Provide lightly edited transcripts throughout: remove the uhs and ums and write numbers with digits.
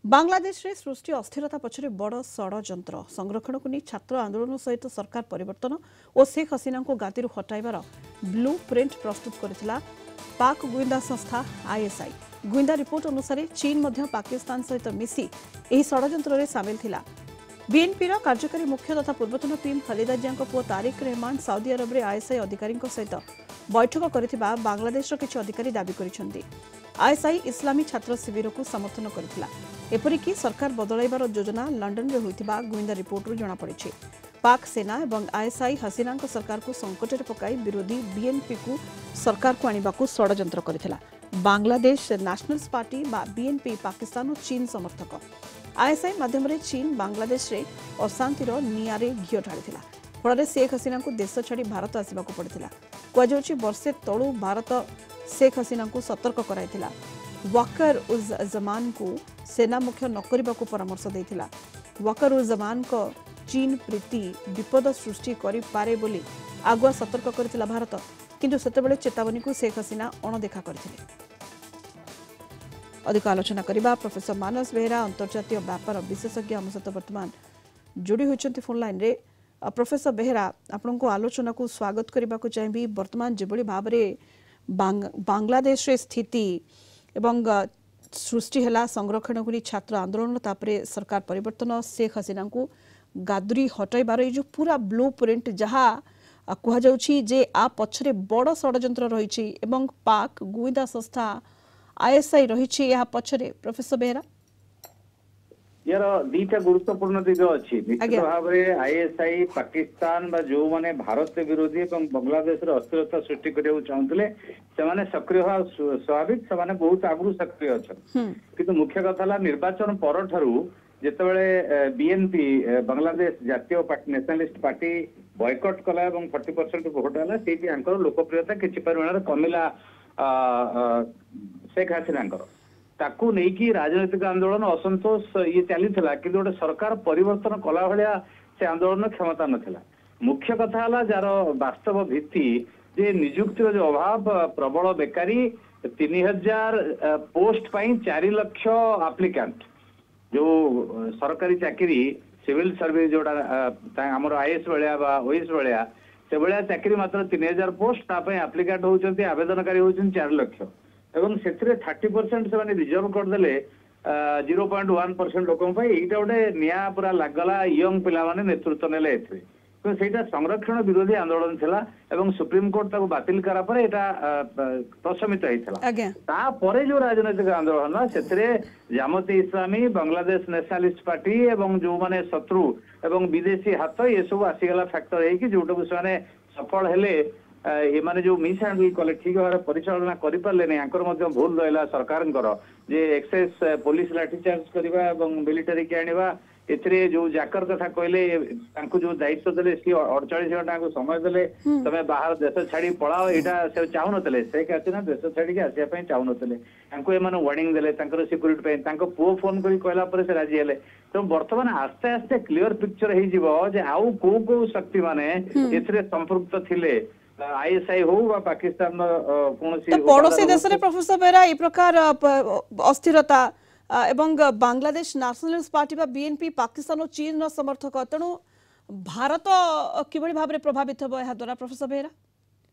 बांग्लादेश रे सृष्टि अस्थिरता पछरे बड़ षड़यंत्र संरक्षण को नहीं छात्र आंदोलन सहित सरकार परिवर्तन और शेख हसीना को गादी हटाइबार ब्लू प्रिंट प्रस्तुत करथिला पाक गुइंदा संस्था आईएसआई। गुइंदा रिपोर्ट अनुसार चीन मध्य पाकिस्तान सहित मिसी एही षड़यंत्र रे शामिल थिला। बीएनपी रा कार्यकारी मुख्य तथा पूर्वतन पीएम खालिदा जिया पुओ तारिक रहमान सऊदी अरब रे आईएसआई अधिकारी सहित बैठक करथिबा बांग्लादेश रो किछि अधिकारी दाबी करिसेंती। आईएसआई इस्लामी छात्र शिविर को समर्थन करथिला। एपरिकी सरकार बदलाइबार योजना लंडन में होइतिबा गुइंदा रिपोर्ट रु जणा पड़िछि। पाक सेना एवं आईएसआई हसीना सरकार को संकट में पकाई विरोधी बीएनपी को सरकार को आनिबा को षड़यंत्र करथिला। बांग्लादेश नेशनल्स पार्टी बा बीएनपी पाकिस्तान और चीन समर्थक। आईएसआई माध्यम रे चीन बांग्लादेश रे अशांतिर नियारे घिओ ढाळिथिला। फଳରେ शेख हसीना को देश छाड़ी भारत आसिबाकू पड़िथिला। कुआଯାଉଛି वर्षे तळु भारत शेख हसीना को सतर्क कराइथिला। वकर उज जमान को सेना मुख्य न करने को परामर्श देथिला। वकर उज जमान को चीन प्रीति विपद सृष्टि करि पारे बोली आगुआ सतर्क करथिला भारत, किंतु सेतेबेले चेतावनी को शेख हसीना अणदेखा करथिले। अधिक आलोचना करिबा प्रोफेसर मानस बेहरा अंतर्जातीय व्यापार विशेषज्ञ हम सहित वर्तमान जोड़ी होइछन्ति फोन लाइन रे। प्रोफेसर बेहरा आपण को आलोचना को स्वागत करबा को चाहिबी। वर्तमान जेबोली भाबरे बांग्लादेश रे स्थिति एवं सृष्टि है संरक्षण को छात्र आंदोलन तापरे सरकार परिवर्तन शेख हसीना को गादरी हटाइबार ये जो पूरा ब्लू प्रिंट जहाँ कहुच्छी जे आ पछरे बड़ षड़यंत्र रही एवं पाक गुइंदा संस्था आईएसआई रही पछरे प्रोफेसर बेहरा यार दीटा गुरुत्वपूर्ण दिग अच्छी निश्चित भाव में आईएसआई पाकिस्तान बा जो माने भारत विरोधी और बांग्लादेश अस्थिरता सृष्टि करने चाहूले से सक्रिय स्वाभाविक से बहुत आगु सक्रिय अच्छा किंतु मुख्य कथा निर्वाचन पर जितेबाला बीएनपी बांग्लादेश जातीय नेशनलिस्ट पार्टी बॉयकट कला 40% भोट है से लोकप्रियता किसी परिमाण कमिला शेख हसीना ताकू नहीं राजनैतिक आंदोलन असंतोष ये चली कि गोटे सरकार परिवर्तन कला भाया से आंदोलन क्षमता नाला। मुख्य कथा है जार वास्तव भित्ति जे निजुक्तिर जो अभाव प्रबल बेकारी 3000 पोस्ट 4 लाख एप्लिकेंट जो सरकारी चाकरी सिविल सर्विस जोड़ा आमर आईएएस भाया ओएस भाया से भाया चाकरी मात्र 3000 पोस्ट एप्लिकेंट होती आवेदनकारी होती 4 लाख एवं से 30% से रिजर्व करदे 0.1% लोक यहाँ गोटे निया पूरा लागला यंग पिला माने नेतृत्व नेले तो सेटा संरक्षण विरोधी आंदोलन थिला एवं सुप्रीम कोर्ट ताको बातिल करा पर एटा प्रशमित होइथिला। तापरे जो राजनैतिक आंदोलन सेतरे जामती इस्लामी बांग्लादेश नेशनलिस्ट पार्टी एवं जो माने शत्रु एवं विदेशी हाथ ये सब आसीगला फैक्टर है कि जोटा को से सफल हेले ये माने जो मिस हैंडल कले ठीक भाव परिचालना करि पारले नै आंकर मध्य भूल रहिला सरकार जे एक्सेस पुलिस लाठीचार्ज करबा एवं मिलिटरी के आनिबा एथरे जो जाकर कथा कहले तांको जो दायित्व देले सी 48 घंटा को समय देले तमे बाहर देश छाड़ी पळाओ एटा से चाहू नतले से कहते ना देश छाड़ी के आसिया पई चाहू नतले तांको ए माने वार्निंग देले तांकर सिक्युरिटी पई तांको पो फोन करी कहला पर से राजी हेले। तो वर्तमान आस्ते आस्ते क्लियर पिक्चर हे जिवो जे आउ को शक्ति माने एथरे संपृक्त थिले आईएसआई हो वा पाकिस्तान कोनसी पड़ोसी देश रे प्रोफेसर बेरा ए प्रकार अस्थिरता एवं बांग्लादेश नेशनलिस्ट पार्टी बा बीएनपी पाकिस्तान और चीन रो समर्थक तेणु भारत किभଳି भाबरे प्रभावित हो या द्वारा प्रोफेसर बेरा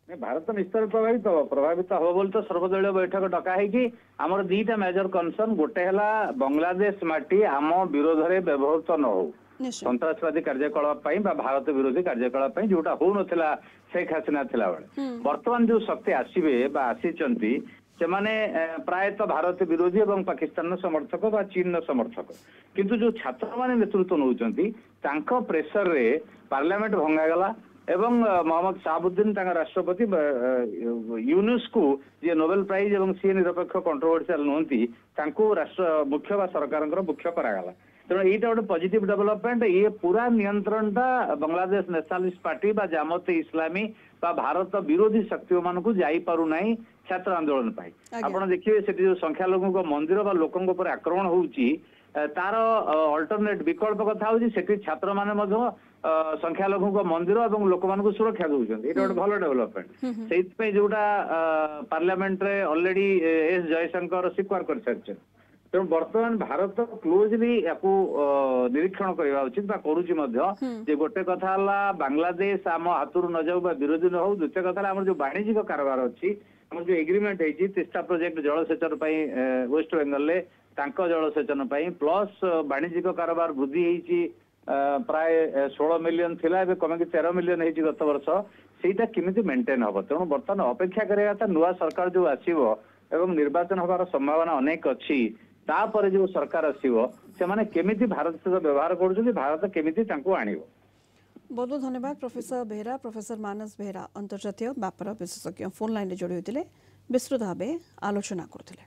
भारत निश्चय प्रभावित हो बोल तो सर्वदलीय बैठक डका है कि आमर दीटा मेजर कंसर्न गोटे है बांग्लादेश माटी आम विरोध में व्यवहृत न हो सन्त्रासवादी कार्यकलाप भारत विरोधी कार्यकलाप जोटा हो नथिला शेख हसीना थिला बेले वर्तमान जो शक्ति आसीबे बा आसीचंती से माने प्रायतः भारत विरोधी और पाकिस्तान समर्थक बा चीन समर्थक किंतु जो छात्र माने नेतृत्व नौचंती तांको प्रेशर रे पार्लियामेंट भंगागला एवं मोहम्मद शाहबुद्दीन राष्ट्रपति यूनुस को जे नोबेल प्राइज एवं सी निरपेक्ष कंट्रोवर्शियल नुहति राष्ट्र मुख्य बा सरकार मुख्य करागला। तेणु यहाँ गोटे पॉजिटिव डेवलपमेंट ये पूरा नियंत्रण बांग्लादेश नेशनलिस्ट पार्टी बा जामते इस्लामी बा भारत विरोधी शक्ति मान को जाई पारु नाही छात्र आंदोलन पाई आपण देखिए से जो संख्यालघु को मंदिर बा लोकन ऊपर आक्रमण होउची तार अल्टरनेट विकल्प कथा होउची सेठी छात्र माने संख्यालघु को मंदिर और लोक मान को सुरक्षा दउछन ये गोटे भलो डेवलपमेंट सेइथ पे जोटा पार्लियामेंट रे ऑलरेडी एस जयशंकर स्वीकार कर सारछन तेणु बर्तमान भारत क्लोजली याकू निरीक्षण करवा उचित बा करूची जे गोटे कथा बांग्लादेश आम हाथरू न जाऊ विरोधी न हो द्वितीय कथा आम जो वाणिज्यिक कारबार अच्छी आम जो एग्रीमेंट है तीस्ता प्रोजेक्ट जलसेचन वेस्ट बेंगल जलसेचन प्लस वाणिज्यिक कारबार वृद्धि होती प्राय 16 मिलियन थिला कमिक 13 मिलियन होती गत वर्ष सेटा केमिति मेंटेन हम तेणु बर्तमान अपेक्षा करा नुआ सरकार जो आसो एवं निर्वाचन हबार संभावना अनेक अच्छी तापर जो सरकार आसो से केमिति भारत सहित व्यवहार कर भारत केमिति आणिबो। बहुत बहुत धन्यवाद प्रोफेसर बेहरा। प्रोफेसर मानस बेहरा अंतर्जातीय व्यापार विशेषज्ञ फोन लाइन जोड़ी होते विस्तृत भाव आलोचना करते।